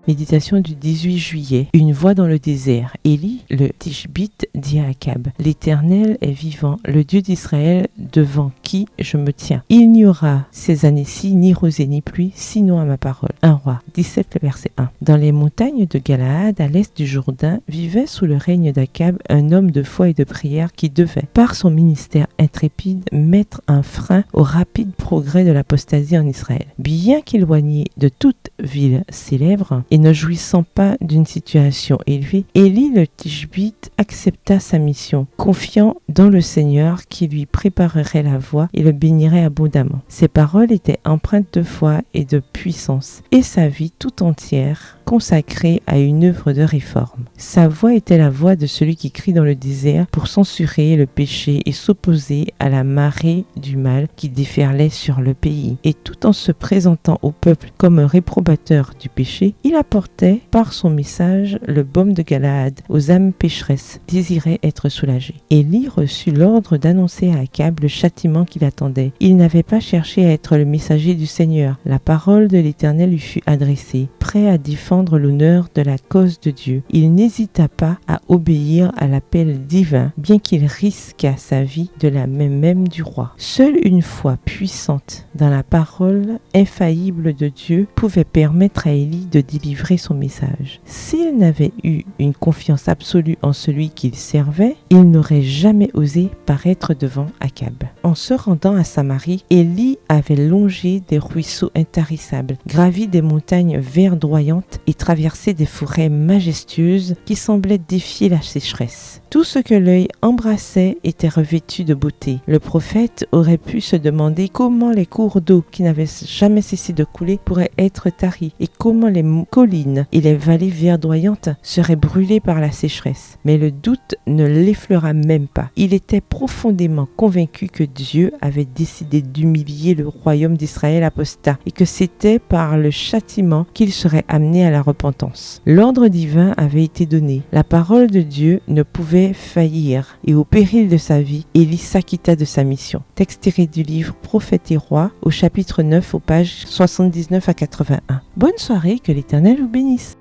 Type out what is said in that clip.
Méditation du 18 juillet. Une voix dans le désert. Élie, le Tishbite, dit à Akab: L'Éternel est vivant, le Dieu d'Israël, devant qui je me tiens. Il n'y aura ces années-ci ni rosée ni pluie, sinon à ma parole. 1 Roi 17, le verset 1. Dans les montagnes de Galaad, à l'est du Jourdain, vivait sous le règne d'Akab un homme de foi et de prière qui devait, par son ministère intrépide, mettre un frein au rapide progrès de l'apostasie en Israël. Bien qu'éloigné de toute ville célèbre et ne jouissant pas d'une situation élevée, Élie le Tishbite accepta sa mission, confiant dans le Seigneur qui lui préparerait la voie et le bénirait abondamment. Ses paroles étaient empreintes de foi et de puissance, et sa vie tout entière consacrée à une œuvre de réforme. Sa voix était la voix de celui qui crie dans le désert pour censurer le péché et s'opposer à la marée du mal qui déferlait sur le pays. Et tout en se présentant au peuple comme un réprobateur du péché, il apportait par son message le baume de Galaad aux âmes pécheresses, désiraient être soulagées. Élie reçut l'ordre d'annoncer à Akab le châtiment qui l'attendait. Il n'avait pas cherché à être le messager du Seigneur. La parole de l'Éternel lui fut adressée, prêt à défendre l'honneur de la cause de Dieu. Il n'hésita pas à obéir à l'appel divin, bien qu'il risquât sa vie de la main même du roi. Seule une foi puissante dans la parole infaillible de Dieu pouvait permettre à Élie de délivrer son message. S'il n'avait eu une confiance absolue en celui qu'il servait, il n'aurait jamais osé paraître devant Akab. En se rendant à Samarie, Élie avait longé des ruisseaux intarissables, gravi des montagnes verdoyantes et traversé des forêts majestueuses qui semblaient défier la sécheresse. Tout ce que l'œil embrassait était revêtu de beauté. Le prophète aurait pu se demander comment les cours d'eau qui n'avaient jamais cessé de couler pourraient être taris et comment les collines et les vallées verdoyantes seraient brûlées par la sécheresse. Mais le doute ne l'effleura même pas. Il était profondément convaincu que Dieu avait décidé d'humilier le royaume d'Israël apostat et que c'était par le châtiment qu'il serait amené à la repentance. L'ordre divin avait été donné. La parole de Dieu ne pouvait faillir et au péril de sa vie, Élie s'acquitta de sa mission. Texte tiré du livre Prophètes et Rois au chapitre 9 aux pages 79 à 81. Bonne soirée, que l'Éternel vous bénisse.